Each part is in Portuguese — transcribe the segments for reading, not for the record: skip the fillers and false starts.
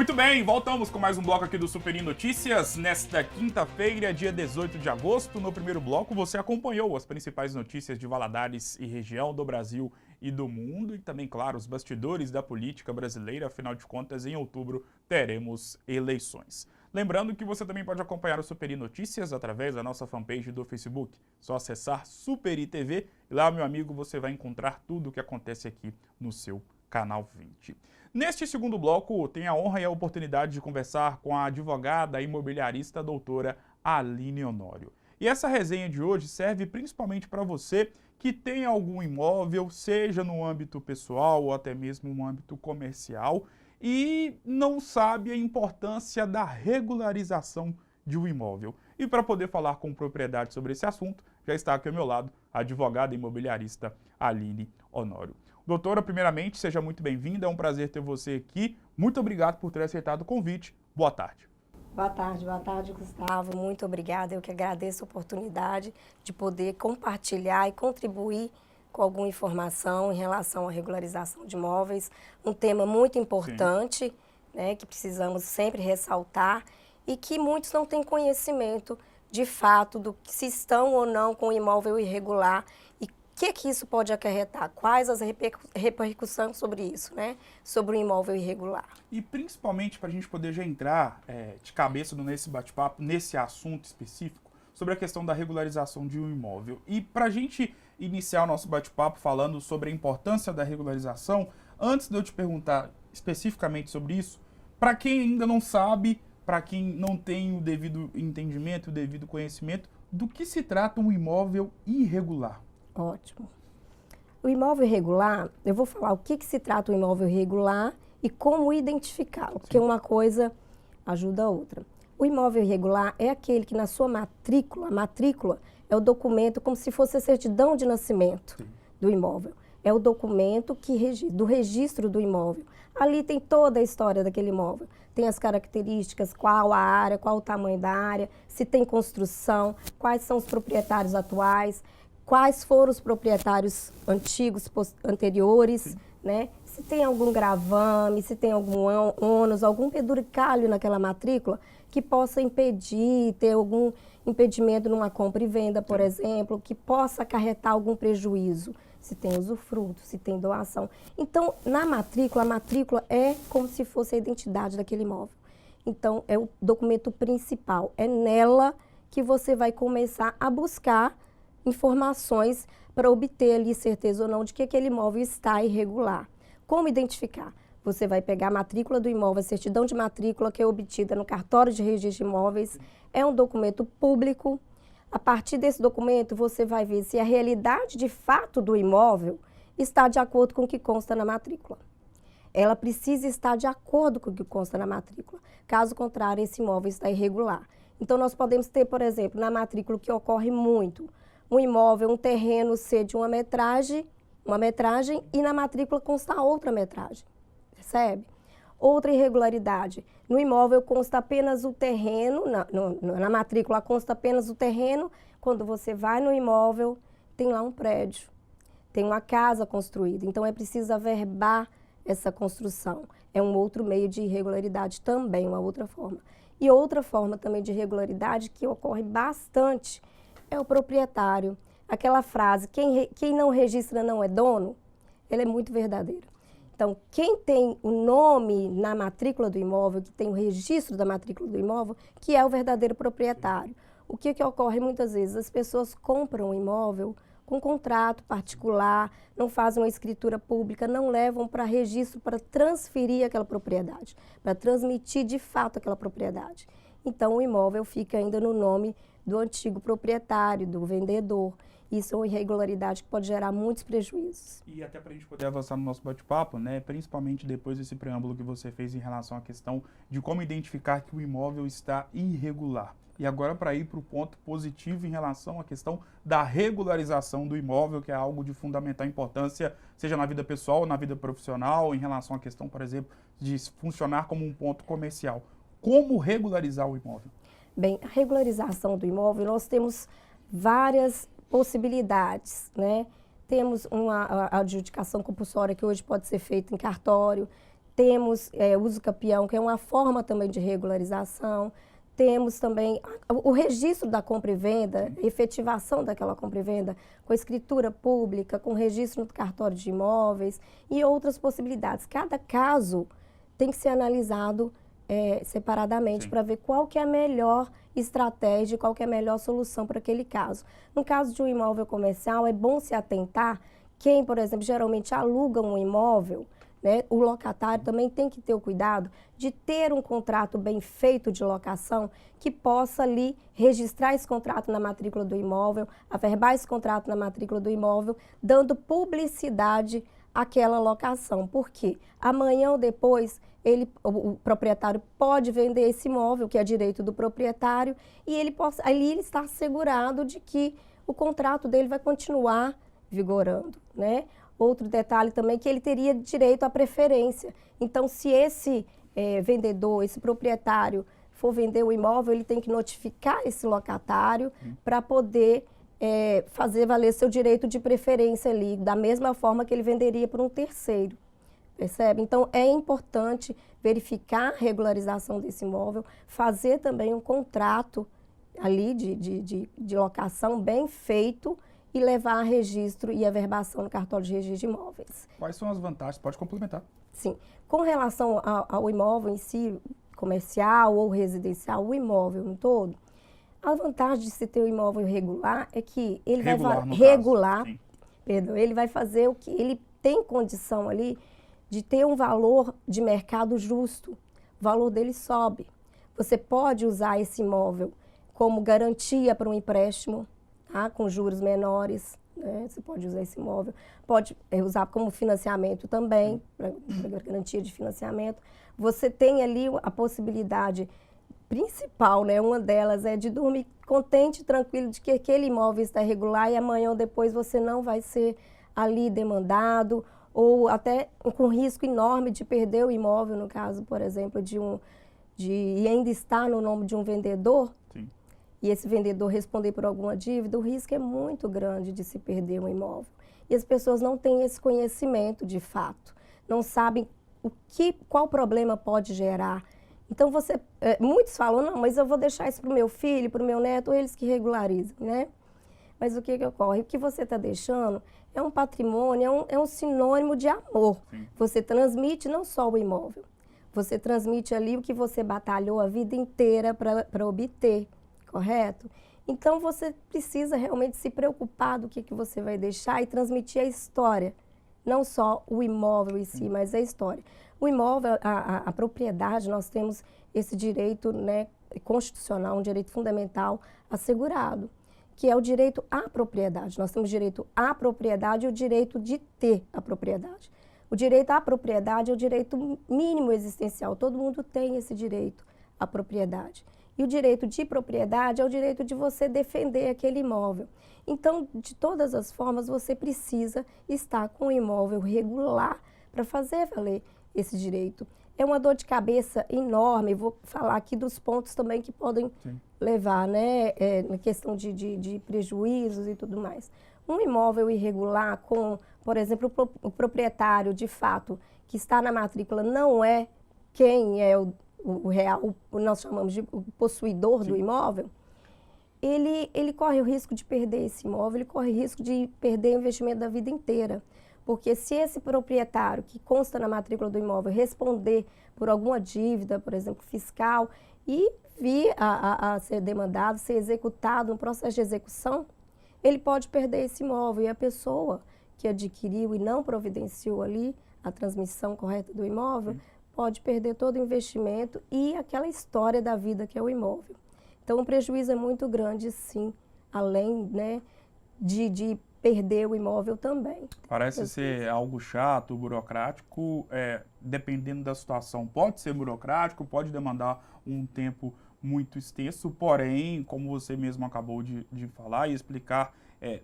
Muito bem, voltamos com mais um bloco aqui do Super Notícias. Nesta quinta-feira, dia 18 de agosto, no primeiro bloco, você acompanhou as principais notícias de Valadares e região do Brasil e do mundo e também, claro, os bastidores da política brasileira. Afinal de contas, em outubro teremos eleições. Lembrando que você também pode acompanhar o Super Notícias através da nossa fanpage do Facebook. Só acessar Super TV e lá, meu amigo, você vai encontrar tudo o que acontece aqui no seu canal 20. Neste segundo bloco, tenho a honra e a oportunidade de conversar com a advogada imobiliarista doutora Aline Honório. E essa resenha de hoje serve principalmente para você que tem algum imóvel, seja no âmbito pessoal ou até mesmo no âmbito comercial, e não sabe a importância da regularização de um imóvel. E para poder falar com propriedade sobre esse assunto, já está aqui ao meu lado a advogada imobiliarista Aline Honório. Doutora, primeiramente, seja muito bem-vinda, é um prazer ter você aqui. Muito obrigado por ter aceitado o convite. Boa tarde. Boa tarde, Gustavo. Muito obrigada. Eu que agradeço a oportunidade de poder compartilhar e contribuir com alguma informação em relação à regularização de imóveis. Um tema muito importante, né, que precisamos sempre ressaltar e que muitos não têm conhecimento de fato do que se estão ou não com o imóvel irregular e o que isso pode acarretar, quais as repercussões sobre isso, né? Sobre o imóvel irregular. E principalmente para a gente poder já entrar de cabeça nesse bate-papo, nesse assunto específico, sobre a questão da regularização de um imóvel. E para a gente iniciar o nosso bate-papo falando sobre a importância da regularização, antes de eu te perguntar especificamente sobre isso, para quem ainda não sabe, para quem não tem o devido entendimento, o devido conhecimento, do que se trata um imóvel irregular? Ótimo. O imóvel irregular, eu vou falar o que se trata o imóvel irregular e como identificá-lo, porque uma coisa ajuda a outra. O imóvel irregular é aquele que na sua matrícula, a matrícula é o documento como se fosse a certidão de nascimento do imóvel. É o documento do registro do imóvel. Ali tem toda a história daquele imóvel. Tem as características, qual a área, qual o tamanho da área, se tem construção, quais são os proprietários atuais, quais foram os proprietários antigos, anteriores, né? Se tem algum gravame, se tem algum ônus, algum penduricalho naquela matrícula que possa impedir, ter algum impedimento numa compra e venda, por exemplo, que possa acarretar algum prejuízo. Se tem usufruto, se tem doação. Então, na matrícula, a matrícula é como se fosse a identidade daquele imóvel. Então, é o documento principal. É nela que você vai começar a buscar informações para obter ali certeza ou não de que aquele imóvel está irregular. Como identificar? Você vai pegar a matrícula do imóvel, a certidão de matrícula que é obtida no cartório de registro de imóveis, é um documento público. A partir desse documento, você vai ver se a realidade de fato do imóvel está de acordo com o que consta na matrícula. Ela precisa estar de acordo com o que consta na matrícula. Caso contrário, esse imóvel está irregular. Então, nós podemos ter, por exemplo, na matrícula que ocorre muito, um imóvel, um terreno ser de uma metragem e na matrícula consta outra metragem, percebe? Outra irregularidade, no imóvel consta apenas o terreno, na matrícula consta apenas o terreno, quando você vai no imóvel, tem lá um prédio, tem uma casa construída, então é preciso averbar essa construção. É um outro meio de irregularidade também, uma outra forma. E outra forma também de irregularidade que ocorre bastante é o proprietário. Aquela frase, quem não registra não é dono, ela é muito verdadeira. Então, quem tem o nome na matrícula do imóvel, que tem o registro da matrícula do imóvel, que é o verdadeiro proprietário. O que ocorre muitas vezes? As pessoas compram o imóvel com contrato particular, não fazem uma escritura pública, não levam para registro para transferir aquela propriedade, para transmitir de fato aquela propriedade. Então, o imóvel fica ainda no nome do antigo proprietário, do vendedor. Isso é uma irregularidade que pode gerar muitos prejuízos. E até para a gente poder avançar no nosso bate-papo, né, principalmente depois desse preâmbulo que você fez em relação à questão de como identificar que o imóvel está irregular. E agora para ir para o ponto positivo em relação à questão da regularização do imóvel, que é algo de fundamental importância, seja na vida pessoal ou na vida profissional, em relação à questão, por exemplo, de funcionar como um ponto comercial. Como regularizar o imóvel? Bem, a regularização do imóvel, nós temos várias possibilidades, né? Temos uma adjudicação compulsória que hoje pode ser feita em cartório, Temos uso capião, que é uma forma também de regularização. Temos também o registro da compra e venda, efetivação daquela compra e venda, com escritura pública, com registro no cartório de imóveis e outras possibilidades. Cada caso tem que ser analisado separadamente para ver qual que é a melhor estratégia, qual que é a melhor solução para aquele caso. No caso de um imóvel comercial, é bom se atentar, quem, por exemplo, geralmente aluga um imóvel, né, o locatário também tem que ter o cuidado de ter um contrato bem feito de locação que possa ali registrar esse contrato na matrícula do imóvel, averbar esse contrato na matrícula do imóvel, dando publicidade àquela locação. Por quê? Amanhã ou depois, o proprietário pode vender esse imóvel, que é direito do proprietário, e ali ele está assegurado de que o contrato dele vai continuar vigorando, né? Outro detalhe também que ele teria direito à preferência. Então, se esse vendedor, esse proprietário for vender o imóvel, ele tem que notificar esse locatário para poder fazer valer seu direito de preferência ali, da mesma forma que ele venderia para um terceiro. Percebe? Então, é importante verificar a regularização desse imóvel, fazer também um contrato ali de locação bem feito e levar a registro e averbação no cartório de registro de imóveis. Quais são as vantagens? Pode complementar. Sim. Com relação ao imóvel em si, comercial ou residencial, o imóvel no todo, a vantagem de se ter um imóvel regular é que ele ele vai fazer o que ele tem condição ali de ter um valor de mercado justo. O valor dele sobe. Você pode usar esse imóvel como garantia para um empréstimo, tá? Com juros menores, né? Você pode usar esse imóvel. Pode usar como financiamento também, para garantia de financiamento. Você tem ali a possibilidade principal, né? Uma delas é de dormir contente e tranquilo de que aquele imóvel está regular e amanhã ou depois você não vai ser ali demandado ou até com risco enorme de perder o imóvel, no caso, por exemplo, e ainda estar no nome de um vendedor. Sim. E esse vendedor responder por alguma dívida, o risco é muito grande de se perder um imóvel. E as pessoas não têm esse conhecimento de fato, não sabem qual problema pode gerar. Então, muitos falam, não, mas eu vou deixar isso para o meu filho, para o meu neto, ou eles que regularizam, né? Mas o que ocorre? O que você está deixando é um patrimônio, é um sinônimo de amor. Sim. Você transmite não só o imóvel, você transmite ali o que você batalhou a vida inteira para obter. Correto? Então, você precisa realmente se preocupar do que você vai deixar e transmitir a história. Não só o imóvel em si, mas a história. O imóvel, a propriedade, nós temos esse direito, né, constitucional, um direito fundamental assegurado, que é o direito à propriedade. Nós temos direito à propriedade e o direito de ter a propriedade. O direito à propriedade é o direito mínimo existencial. Todo mundo tem esse direito à propriedade. E o direito de propriedade é o direito de você defender aquele imóvel. Então, de todas as formas, você precisa estar com o imóvel regular para fazer valer esse direito. É uma dor de cabeça enorme, vou falar aqui dos pontos também que podem levar, né, na questão de prejuízos e tudo mais. Um imóvel irregular com, por exemplo, o proprietário, de fato, que está na matrícula não é quem é o real, nós chamamos de o possuidor do imóvel, ele corre o risco de perder esse imóvel, ele corre o risco de perder o investimento da vida inteira. Porque se esse proprietário que consta na matrícula do imóvel responder por alguma dívida, por exemplo, fiscal, e vir a ser demandado, ser executado no processo de execução, ele pode perder esse imóvel. E a pessoa que adquiriu e não providenciou ali a transmissão correta do imóvel, pode perder todo o investimento e aquela história da vida que é o imóvel. Então, o prejuízo é muito grande, sim, além, né, de perder o imóvel também. Parece ser algo chato, burocrático, dependendo da situação. Pode ser burocrático, pode demandar um tempo muito extenso, porém, como você mesmo acabou de falar e explicar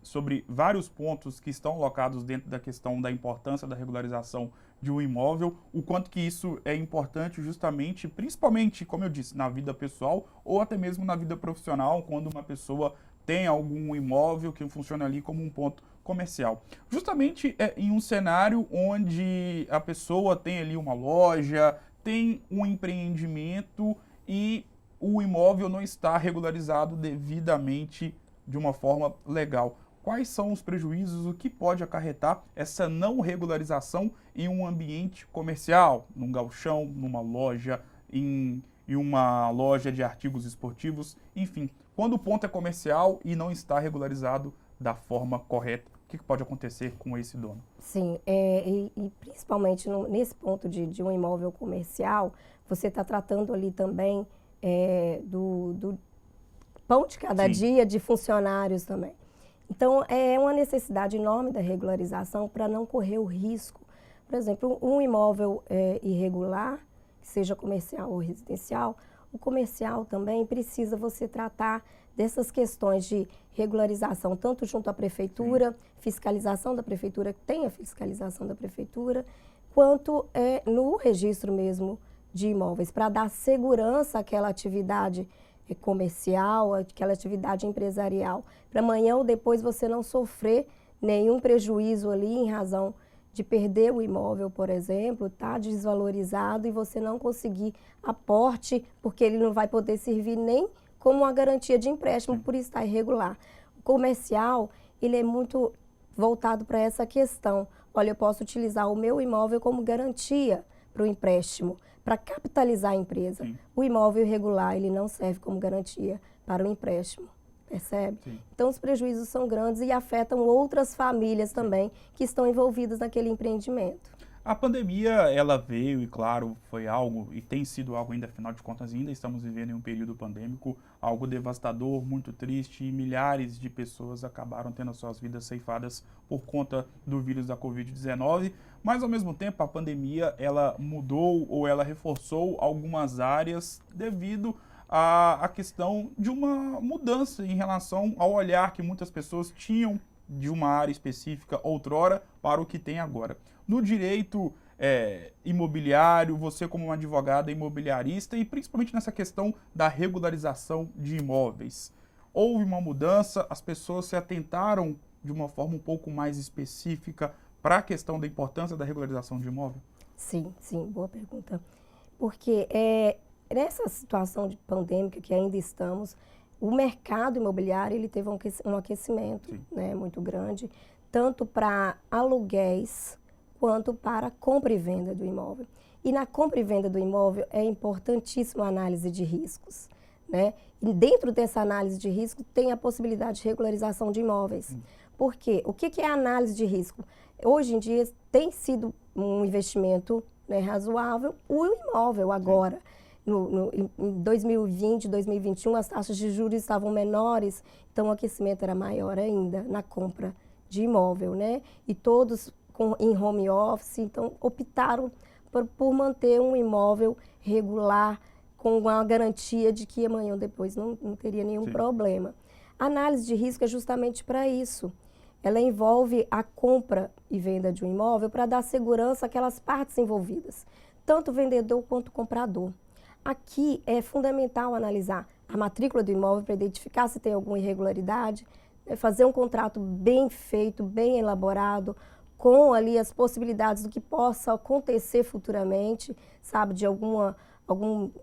sobre vários pontos que estão alocados dentro da questão da importância da regularização de um imóvel, o quanto que isso é importante justamente, principalmente, como eu disse, na vida pessoal ou até mesmo na vida profissional, quando uma pessoa tem algum imóvel que funciona ali como um ponto comercial. Justamente em um cenário onde a pessoa tem ali uma loja, tem um empreendimento e o imóvel não está regularizado devidamente de uma forma legal. Quais são os prejuízos, o que pode acarretar essa não regularização em um ambiente comercial, num gauchão, numa loja, em uma loja de artigos esportivos, enfim. Quando o ponto é comercial e não está regularizado da forma correta, o que pode acontecer com esse dono? Sim, e principalmente nesse ponto de um imóvel comercial, você está tratando ali também do pão de cada Sim. dia de funcionários também. Então, é uma necessidade enorme da regularização para não correr o risco. Por exemplo, um imóvel irregular, que seja comercial ou residencial, o comercial também precisa você tratar dessas questões de regularização, tanto junto à prefeitura, fiscalização da prefeitura, que tem a fiscalização da prefeitura, quanto no registro mesmo de imóveis, para dar segurança àquela atividade comercial, aquela atividade empresarial, para amanhã ou depois você não sofrer nenhum prejuízo ali em razão de perder o imóvel, por exemplo, está desvalorizado e você não conseguir aporte, porque ele não vai poder servir nem como uma garantia de empréstimo por estar irregular. O comercial, ele é muito voltado para essa questão. Olha, eu posso utilizar o meu imóvel como garantia para o empréstimo, para capitalizar a empresa. Sim. O imóvel irregular, ele não serve como garantia para o empréstimo, percebe? Sim. Então, os prejuízos são grandes e afetam outras famílias também que estão envolvidas naquele empreendimento. A pandemia, ela veio e, claro, foi algo, e tem sido algo ainda, afinal de contas, ainda estamos vivendo em um período pandêmico, algo devastador, muito triste, e milhares de pessoas acabaram tendo as suas vidas ceifadas por conta do vírus da Covid-19, mas, ao mesmo tempo, a pandemia, ela mudou ou ela reforçou algumas áreas devido à questão de uma mudança em relação ao olhar que muitas pessoas tinham de uma área específica outrora para o que tem agora. No direito imobiliário, você como uma advogada imobiliarista e principalmente nessa questão da regularização de imóveis, houve uma mudança, as pessoas se atentaram de uma forma um pouco mais específica para a questão da importância da regularização de imóvel? Sim, sim, boa pergunta. Porque nessa situação de pandêmica que ainda estamos, o mercado imobiliário ele teve um aquecimento, né, muito grande, tanto para aluguéis quanto para compra e venda do imóvel. E na compra e venda do imóvel é importantíssima a análise de riscos, né? E dentro dessa análise de risco tem a possibilidade de regularização de imóveis. Por quê? O que é a análise de risco? Hoje em dia tem sido um investimento, né, razoável o imóvel agora. Em 2020, 2021, as taxas de juros estavam menores, então o aquecimento era maior ainda na compra de imóvel, né? E todos em home office, então optaram por manter um imóvel regular com a garantia de que amanhã ou depois não teria nenhum problema. A análise de risco é justamente para isso. Ela envolve a compra e venda de um imóvel para dar segurança àquelas partes envolvidas, tanto o vendedor quanto o comprador. Aqui é fundamental analisar a matrícula do imóvel para identificar se tem alguma irregularidade, fazer um contrato bem feito, bem elaborado, com ali as possibilidades do que possa acontecer futuramente, sabe, de um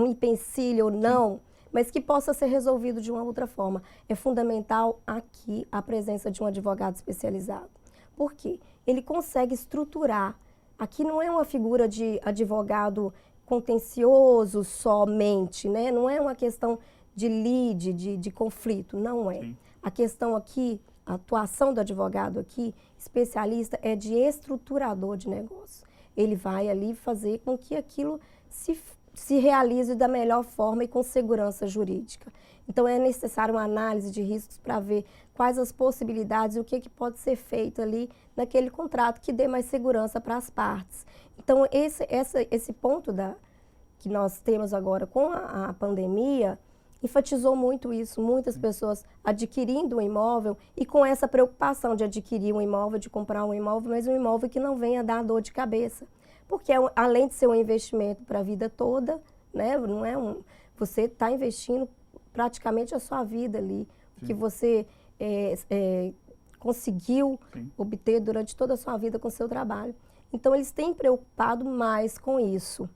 empecilho ou não, mas que possa ser resolvido de uma outra forma. É fundamental aqui a presença de um advogado especializado. Por quê? Ele consegue estruturar. Aqui não é uma figura de advogado contencioso somente, né? Não é uma questão de lide, de conflito, não é. Sim. A questão aqui, a atuação do advogado aqui, especialista, é de estruturador de negócio. Ele vai ali fazer com que aquilo se realize da melhor forma e com segurança jurídica. Então, é necessário uma análise de riscos para ver quais as possibilidades e o que pode ser feito ali naquele contrato que dê mais segurança para as partes. Então, esse ponto que nós temos agora com a pandemia enfatizou muito isso, muitas pessoas adquirindo um imóvel e com essa preocupação de adquirir um imóvel, de comprar um imóvel, mas um imóvel que não venha dar dor de cabeça. Porque além de ser um investimento para a vida toda, né, não é você está investindo praticamente a sua vida ali, que você conseguiu Sim. obter durante toda a sua vida com o seu trabalho. Então, eles têm preocupado mais com isso.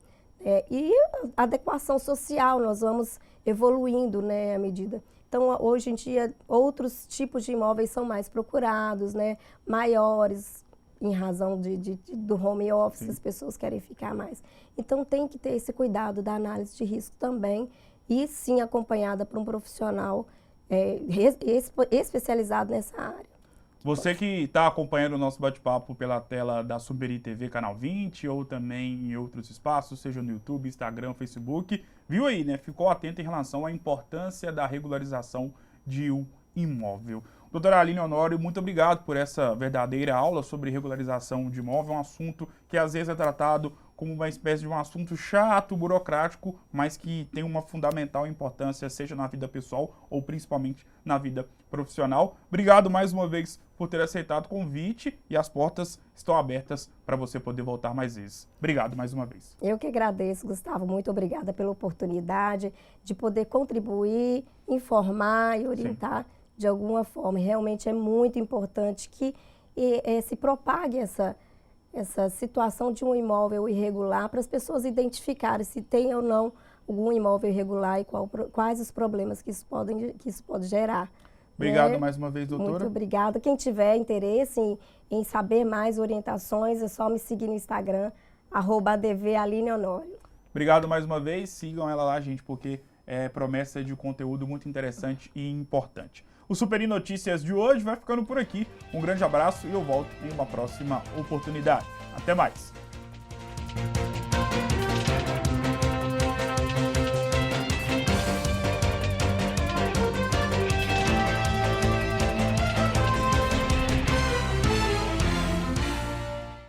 E a adequação social, nós vamos evoluindo, né, à medida. Então, hoje em dia, outros tipos de imóveis são mais procurados, né, maiores, em razão do home office, Sim. as pessoas querem ficar mais. Então, tem que ter esse cuidado da análise de risco também, e sim acompanhada por um profissional especializado nessa área. Você que está acompanhando o nosso bate-papo pela tela da Superi TV Canal 20 ou também em outros espaços, seja no YouTube, Instagram, Facebook, viu aí, né? Ficou atento em relação à importância da regularização de um imóvel. Doutora Aline Honório, muito obrigado por essa verdadeira aula sobre regularização de imóvel, um assunto que às vezes é tratado como uma espécie de um assunto chato, burocrático, mas que tem uma fundamental importância, seja na vida pessoal ou principalmente na vida profissional. Obrigado mais uma vez por ter aceitado o convite e as portas estão abertas para você poder voltar mais vezes. Obrigado mais uma vez. Eu que agradeço, Gustavo. Muito obrigada pela oportunidade de poder contribuir, informar e orientar de alguma forma. Realmente é muito importante que se propague essa situação de um imóvel irregular para as pessoas identificarem se tem ou não algum imóvel irregular e quais os problemas que isso pode gerar. Obrigado mais uma vez, doutora. Muito obrigada. Quem tiver interesse em saber mais orientações, é só me seguir no Instagram, @advalinehonório. Obrigado mais uma vez. Sigam ela lá, gente, porque é promessa de conteúdo muito interessante e importante. O Superi Notícias de hoje vai ficando por aqui. Um grande abraço e eu volto em uma próxima oportunidade. Até mais!